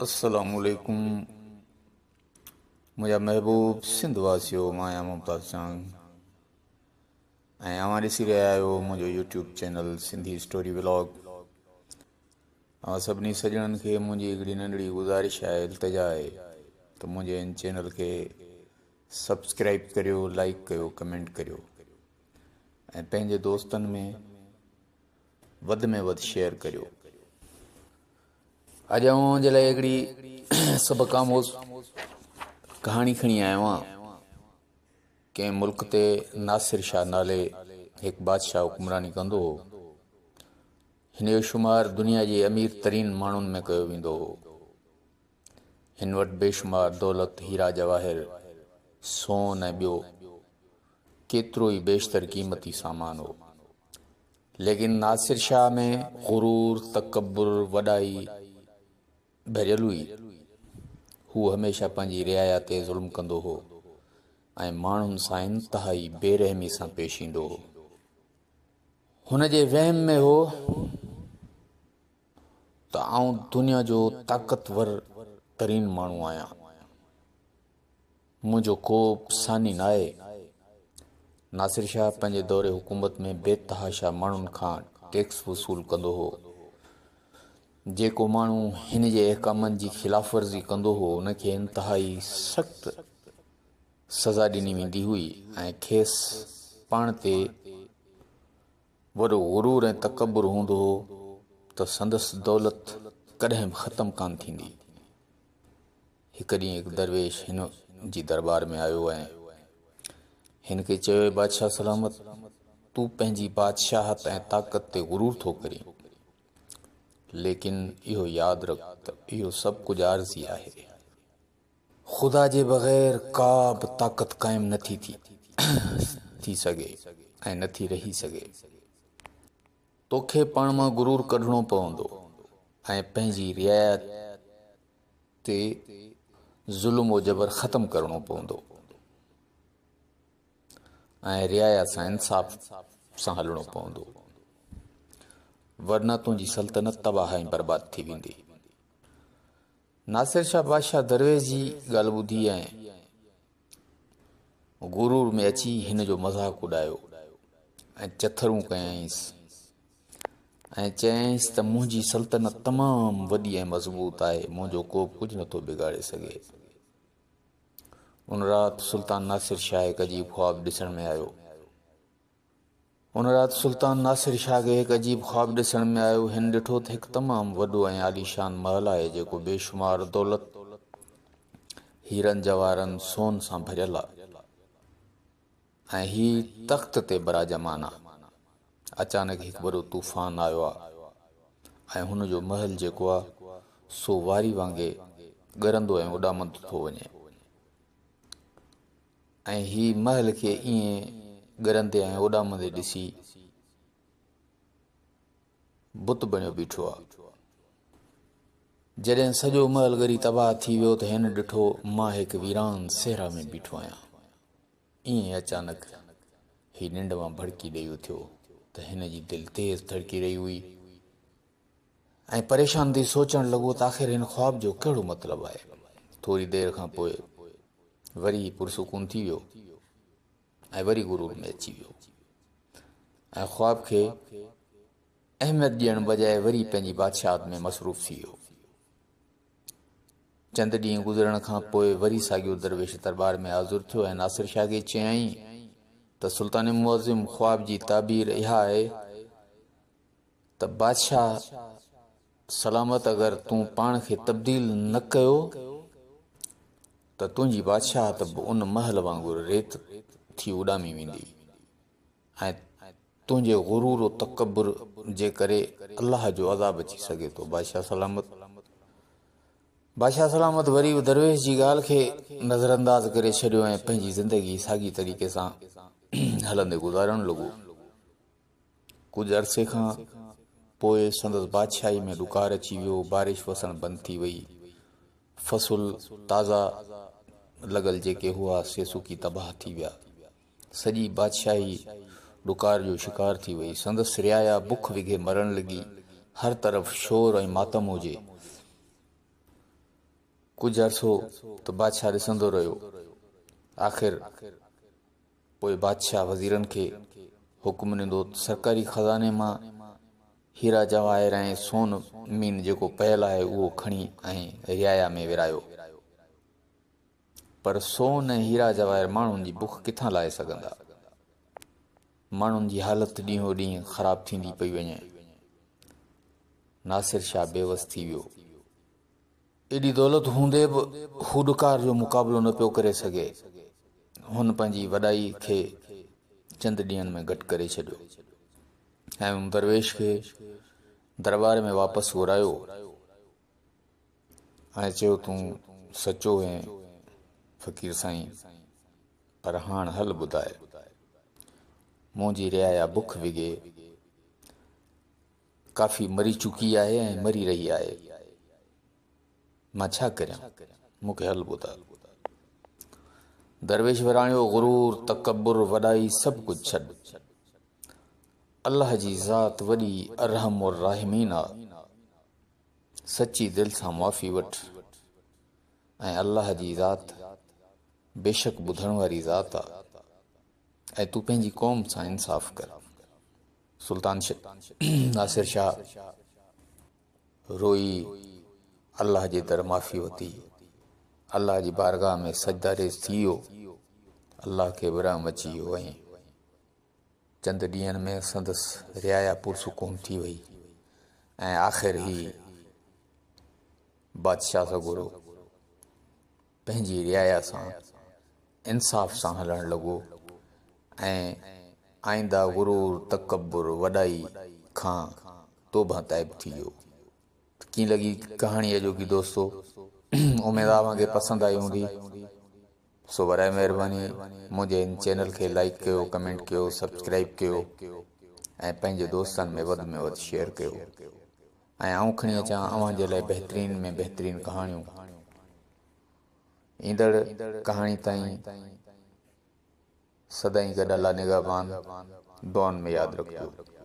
अस्सलामुअलैकुम। मुंहिंजा महबूब सिंध वासियो, मां आहियां मुमताज़ चांग ऐं अवां ॾिसी रहिया आहियो मुंहिंजो YouTube channel Sindhi story vlog. अवां सभिनी सॼणनि खे मुंहिंजी हिकिड़ी नंढड़ी गुज़ारिश आहे, इल्तिजा आहे त मुंहिंजे इन चैनल खे सब्सक्राइब करियो, लाइक कयो, कमेंट करियो ऐं पंहिंजे दोस्तनि में वधि में वधि शेयर करियो। अॼु आउं जे लाइ हिकिड़ी सभु खामोश कहाणी खणी आयो आहियां। कंहिं मुल्क ते नासिर शाह नाले हिकु बादशाह हुकुमरानी कंदो हो। हिन जो शुमार दुनिया जे अमीर तरीन माण्हुनि में कयो वेंदो हो। हिन वटि बेशुमार दौलत, हीरा जवाहिर, सोन ऐं ॿियो केतिरो ई बेशतर क़ीमती सामान हो। लेकिन नासिर शाह में गुरूर, तकब्बुर, वॾाई भरियल हुई। हू हमेशह पंहिंजी रियाया ते ज़ुल्म कंदो हो ऐं माण्हुनि सां इंतिहाई बेरहमी सां पेश ईंदो हो। हुन जे वहम में हो त आउं दुनिया जो ताक़तवर तरीन माण्हू आहियां, मुंहिंजो को सानी न आहे। नासिर शाह पंहिंजे दौरे हुकूमत में बेतहाशा माण्हुनि खां टैक्स वसूल कंदो हो। जेको माण्हू हिन जे अहकामनि जी ख़िलाफ़ वर्ज़ी कंदो हो उनखे इंतिहाई सख़्तु सज़ा ॾिनी वेंदी हुई ऐं खेसि पाण ते वॾो गुरूर ऐं तकब्बुर हूंदो हो त संदसि दौलत कॾहिं बि ख़तमु कान थींदी। हिकु ॾींहुं हिकु दरवेश हिन जी दरबार में आयो ऐं हिन खे चयो, बादशाह सलामत, तूं पंहिंजी बादशाहत ऐं ताक़त ते गुरूर थो करीं, लेकिन इहो यादि रख त इहो सभु कुझु आर्ज़ी आहे। ख़ुदा जे बग़ैर का बि ताक़त क़ाइमु नथी थी सघे ऐं नथी रही सघे। तोखे पाण मां गुरूर कढणो पवंदो ऐं पंहिंजी रियायत ते ज़ुल्म जबर ख़तमु करणो पवंदो ऐं रियाया सां इंसाफ़ सां हलणो पवंदो, वरना तुंहिंजी सल्तनत तबाह ऐं बर्बाद थी वेंदी। नासिर शाह बादशाह दरवेश जी ॻाल्हि ॿुधी ऐं गुरूर में अची हिन जो मज़ाक उॾायो ऐं चथरूं कयईंसि ऐं चयईंसि त मुंहिंजी सल्तनत तमामु वॾी ऐं मज़बूत आहे, मुंहिंजो को बि कुझु नथो बिगाड़े सघे। उन राति सुल्तान नासिर शाह हिकु अजीब ख्वाब ॾिसण में आयो। सुल्तान नासिर शाह खे हिकु अजीब ख्वाब ॾिसण में आयो। हिन ॾिठो त हिकु तमामु वॾो ऐं आलीशान महल आहे जेको बेशुमार दौलत, हीरनि जवाहरनि, सोन सां भरियल आहे ऐं ही तख़्त ते बराजमान आहे। अचानक हिकु वॾो तूफ़ान आयो आहे ऐं हुन जो महल जेको आहे सो वारी वांगुरु ॻरंदो ऐं उॾामंदो थो वञे ऐं ही महल खे ईअं ॻरंदे ऐं उॾामंदे ॾिसी बुत बणियो बीठो आहे। जॾहिं सॼो महल ॻरी तबाह थी वियो त हिन ॾिठो, मां हिकु वीरान सहरा में बीठो आहियां। ईअं अचानक ही निंड मां भड़की ॾेई उथियो त हिन जी दिलि तेज़ धड़की रही हुई ऐं परेशान थी सोचणु लॻो त आख़िर हिन ख्वाब जो कहिड़ो मतिलबु आहे। थोरी देरि खां पोइ वरी पुरसुकून थी वियो ऐं वरी गुरूर में अची वियो ऐं ख्वाब खे अहमियत ॾियण बजाए वरी पंहिंजी बादशाहत में मसरूफ़ थी वियो। चंद ॾींहं गुज़रण खां पोइ वरी साॻियो दरवेश दरबार में हाज़ुर थियो ऐं नासिर शाह खे चयईं त सुल्तान मुअज़्ज़िम, ख्वाब जी ताबीर इहा आहे त बादशाह सलामत, अगरि तूं पाण खे तब्दील न कयो त तुंहिंजी बादशाहत बि उन महल वांगुरु रेत थी उॾामी वेंदी ऐं तुंहिंजे गुरूर ऐं तकब्बुर जे करे अलाह जो अज़ाब अची सघे थो। बादशाह सलामत वरी दरवेश जी ॻाल्हि खे नज़रअंदाज़ करे छॾियो ऐं पंहिंजी ज़िंदगी साॻी तरीक़े सां हलंदे गुज़ारणु लॻो। कुझु अरसे खां पोइ संदसि बादशाही में ॾुकार अची वियो। बारिश वसणु बंदि थी वई। फ़सुल ताज़ा लॻल जेके हुआ से सुकी तबाह थी विया। सॼी बादशाही ॾुकार जो शिकार थी वई। संदसि रियाया बुख विघे मरण लॻी। हर तरफ़ शोर ऐं मातम हुजे। कुछ अरसो तो बादशाह ॾिसंदो रहियो। आख़िर पोइ बादशाह वज़ीरनि खे हुकुम ॾिनो सरकारी ख़ज़ाने मां हीरा जवाहिर ऐं सोन मीन जेको पयल आहे उहो खणी ऐं रियाया में विरायो। पर सोन ऐं हीरा जवाहिर माण्हुनि जी बुख किथां लाहे सघंदा। माण्हुनि जी हालत ॾींहों ॾींहुं ख़राब थींदी पई वञे। नासिर शाह बेवस थी वियो। एॾी दौलत हूंदे बि हू ॾुकार जो मुक़ाबिलो न पियो करे सघे। हुन पंहिंजी वॾाई खे चंद ॾींहंनि में घटि करे छॾियो ऐं उन दरवेश खे दरबार में वापसि घुरायो ऐं चयो तूं सचो ऐं फ़क़ीर साईं, पर हाणे हल ॿुधाए, मुंहिंजी रियाया बुख विगे काफ़ी मरी चुकी आहे ऐं मरी रही आहे। मां छा करियां, मूंखे हल ॿुधाए। दरवेश विराणियो गुरूर तकब्बुर वॾाई सभु कुझु छॾ। अल्लाह जी ज़ात वॾी अरहम और राहिमीन आहे। सची दिलि सां मुआफ़ी वठ ऐं अल्लाह जी ज़ात बेशक ॿुधण वारी ज़ात आहे ऐं तूं पंहिंजी क़ौम सां इंसाफ़ कर। सुल्तान नासिर शाह रोई अल्लाह जे दर माफ़ी वरिती। अल्लाह जी बारगाह में सजदारेज़ थी वियो। अल्लाह खे विरहम अची वियो ऐं चंद ॾींहंनि में संदसि रियाया पुरसुकून थी वई ऐं आख़िर ही बादशाह सगुरो पंहिंजी रियाया सां इंसाफ़ सां हलणु लॻो ऐं आईंदा गुरूर तकब्बुर वॾाई खां तौबा ताइब थी वियो। कीअं लॻी कहाणी अॼोकी दोस्तो? उमेद आहे कि पसंदि आई हूंदी। सो बराए महिरबानी मुंहिंजे इन चैनल खे लाइक कयो, कमेंट कयो, सब्सक्राइब कयो ऐं पंहिंजे दोस्तनि में वधि शेयर कयो। ऐं आऊं खणी अचां अव्हां जे लाइ बहितरीन में बहितरीन कहाणियूं। ईंदड़ कहाणी ताईं सदाईं गॾु अल्लाह निगहबान। दुआउनि में यादि रखिजो।